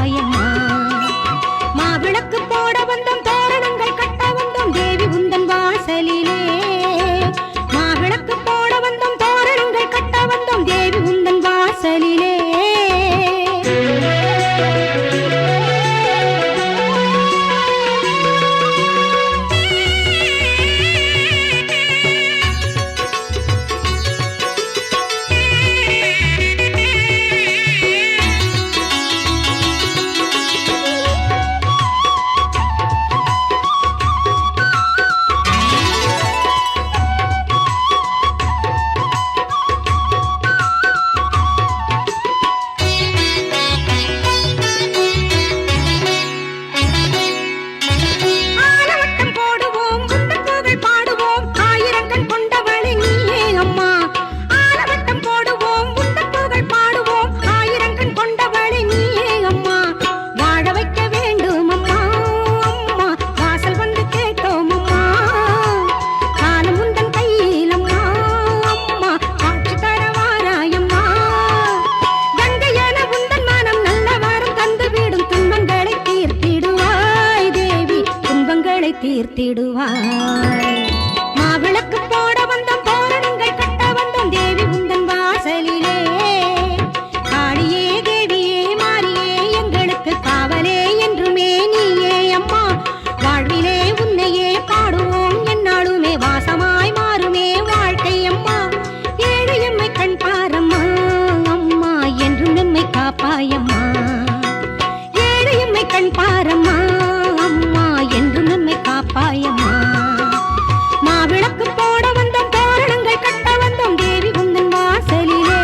காப்பாயம்மா. மாவிளக்கு போட வந்தோம், தோரணங்கள் கட்ட வந்தோம் தேவி உந்தன் வாசலிலே. மாவிளக்கு போட வந்தோம், தோரணங்கள் கட்ட வந்தோம் தேவி உந்தன் வாசலிலே. தீர்த்திடுவாய். மாவிளக்கு போட வந்தோம், தோரணங்கள் கட்ட வந்தோம் தேவி உந்தன் வாசலிலே. காளியே தேவியே மாரியே எங்களுக்கு காவலே என்றுமே நீயே அம்மா. வாழ்விலே உன்னையே பாடுவோம், என்னாலுமே வாசமாய் மாறுமே வாழ்க்கை அம்மா. ஏழு எம்மை கண் பாரம்மா அம்மா, என்றும் எம்மை காப்பாயம்மா. ஏழு எம்மை கண் பாரம்மா அம்மா, என்றும் எம்மை காப்பாயம்மா. மாவிளக்கு போட வந்தோம், தோரணங்கள் கட்ட வந்தோம் தேவி உந்தன் வாசலிலே.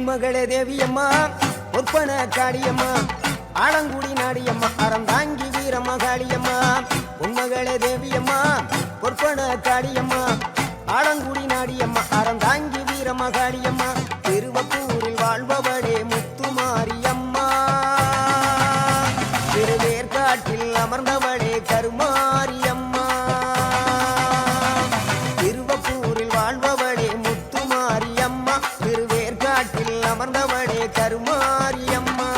பொன்மகளே தேவியம்மா பொற்பன காளியம்மா ஆலங்குடி நாடியம்மா அறந்தாங்கி வீரம்மா காளியம்மா பொன்மகளே தேவியம்மா பொற்பன காளியம்மா ஆலங்குடி நாடியம்மா அறந்தாங்கி வீரம்மா காளியம்மா திருவப்பூரில் வாழ்பவளே முத்துமாரியம்மா திருவேற்காட்டில் அமர்ந்தவளே கருமாரியம்மா திருவப்பூரில் வாழ்பவளே முத்துமாரியம்மா திருவேற்காட்டில் அமர்ந்தவளே கருமாரியம்மா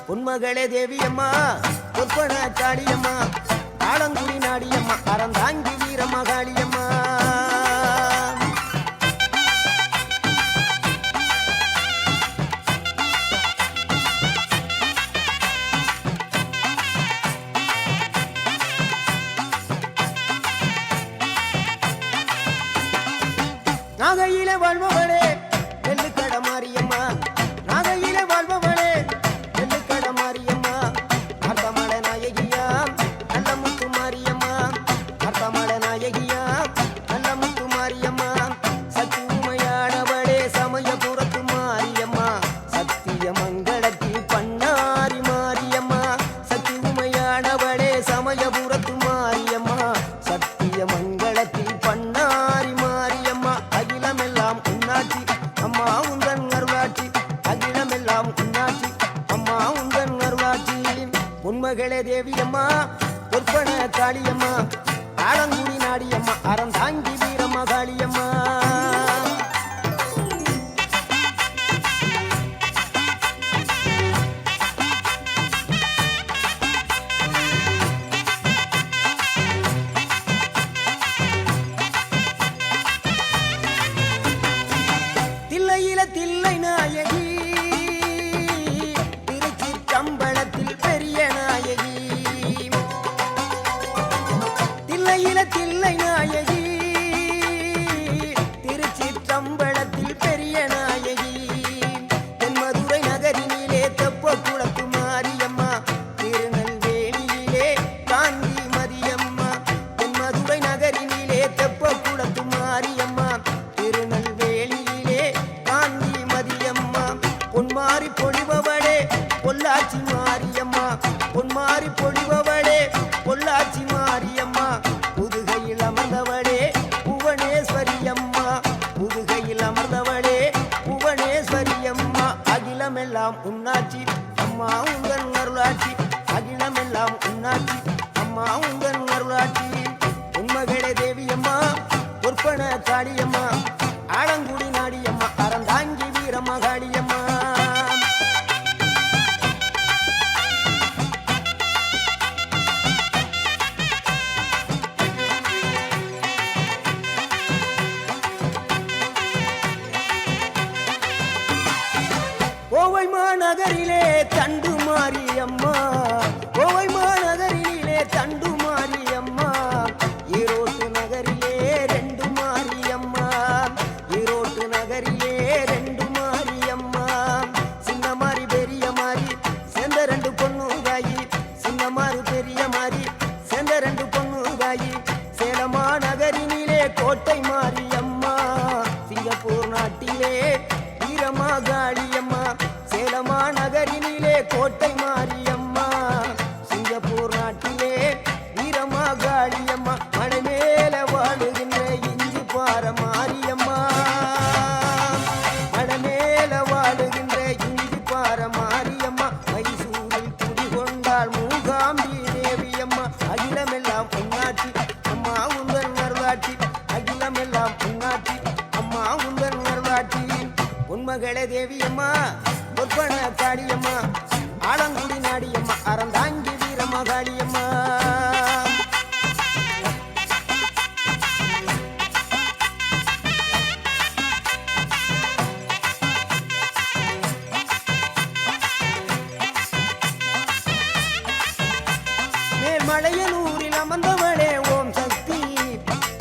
பொன்மகளே தேவியம்மா பொற்பன காளியம்மா ஆலங்குடி நாடியம்மா அறந்தாங்கி வீரம்மா காளியம்மா நாகையிலே வாழ்பவளே நெல்லுக்கட மாரியம்மா நாகையிலே வாழ்பவளே நெல்லுக்கட மாரியம்மா அர்த்தமட நாயகியா நல்ல முத்து மாரியம்மா அர்த்தமட நாயகியா நல்ல முத்து மாரியம்மா சக்தி உமையானவளே சமயபுரத்து மாரியம்மா சத்திய மங்களத்தில் பண்ணாரி மாரியம்மா சக்தி உமையானவளே சமயபுரத்து மாரியம்மா சத்திய மங்களத்தில் பண்ணாரி மாரியம்மா அகிலமெல்லாம் உன்னாட்சி அம்மா உந்தன் அருளாட்சி அகிலமெல்லாம் உன்னாட்சி அம்மா உந்தன் அருளாட்சி பொன்மகளே தேவியம்மா பொற்பன காளியம்மா ஆலங்குடி நாடியம்மா அறந்தாங்கி வீரம்மா காளியம்மா தில்லையில தில்லை நாயகி திருச்சி கம்பளத்தில் பெரிய நாயகி தில்லையில தில்லை நாயகி திருச்சி கம்பளத்தில் பெரிய நாயகி தென்மதுரை நகரினிலே தெப்ப குளத்து மாரியம்மா திருநெல்வேலியிலே காந்தி மதியம்மா தென்மதுரை நகரினிலே தெப்ப குளத்து மாரியம்மா திருநெல்வேலியிலே காந்தி மதியம்மா பொன்மாரி பொழிபவளே பொள்ளாச்சி மாரியம்மா பொன்மாரி பொழிபவளே பொள்ளாச்சி மாரியம்மா புதுகையில் அமர்ந்தவளே புவனேஸ்வரியம்மா புதுகையில் அமர்ந்தவளே புவனேஸ்வரியம்மா அகிலமெல்லாம் உன்னாட்சி அம்மா உங்கள் அருளாட்சி அகிலமெல்லாம் உன்னாட்சி அம்மா உங்கள் அருளாட்சி பொன்மகளே தேவியம்மா பொற்பன காளியம்மா ஆலங்குடி நாடியம்மா அறந்தாங்கி வீரம்மா காளியம்மா கோவை மாநகரிலே தண்டு மாரியம்மா கோவை மாநகரிலே தண்டு மாரியம்மா ஈரோட்டு நகரிலே ரெண்டு மாரியம்மா ஈரோட்டு நகரிலே ரெண்டு மாரியம்மா சின்ன மாறி பெரிய மாறி சேர்ந்த ரெண்டு பொண்ணு தாயி சின்ன மாறி பெரிய மாறி சேர்ந்த ரெண்டு பொண்ணு தாயி சேலமா நகரினிலே கோட்டை மாரியம்மா சிங்கப்பூர் நாட்டிலே வீரமா காளியம்மா சேலமா நகரினிலே கோட்டை மாரியம்மா சிங்கப்பூர் நாட்டிலே வீரமா காளியம்மா மலை மேல வாழுகின்ற இஞ்சி பார மாரியம்மா மலை மேல வாழுகின்ற இஞ்சி பார மாரியம்மா மைசூரில் குடிகொண்டாள் மூகாம்பி தேவியம்மா அகிலமெல்லாம் பொன்னாட்சி அம்மா உந்தன் அருளாட்சி அகிலமெல்லாம் பொன்னாட்சி அம்மா உந்தன் அருளாட்சி பொன்மகளே தேவியம்மா பொற்பன காளியம்மா ஆலங்குடி நாடியம்மா அறந்தாங்கி வீரம்மா காளியம்மா மேல்மலையனூரில் அமர்ந்தவளே ஓம் சக்தி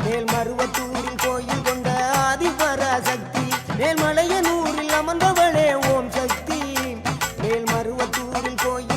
மேல்மருவத்தூரில் கோயில் கொண்ட ஆதிபராசக்தி மேல்மலையனூரில் அமர்ந்தவளே ஓம் சக்தி மேல்மருவத்தூரில் கோயில்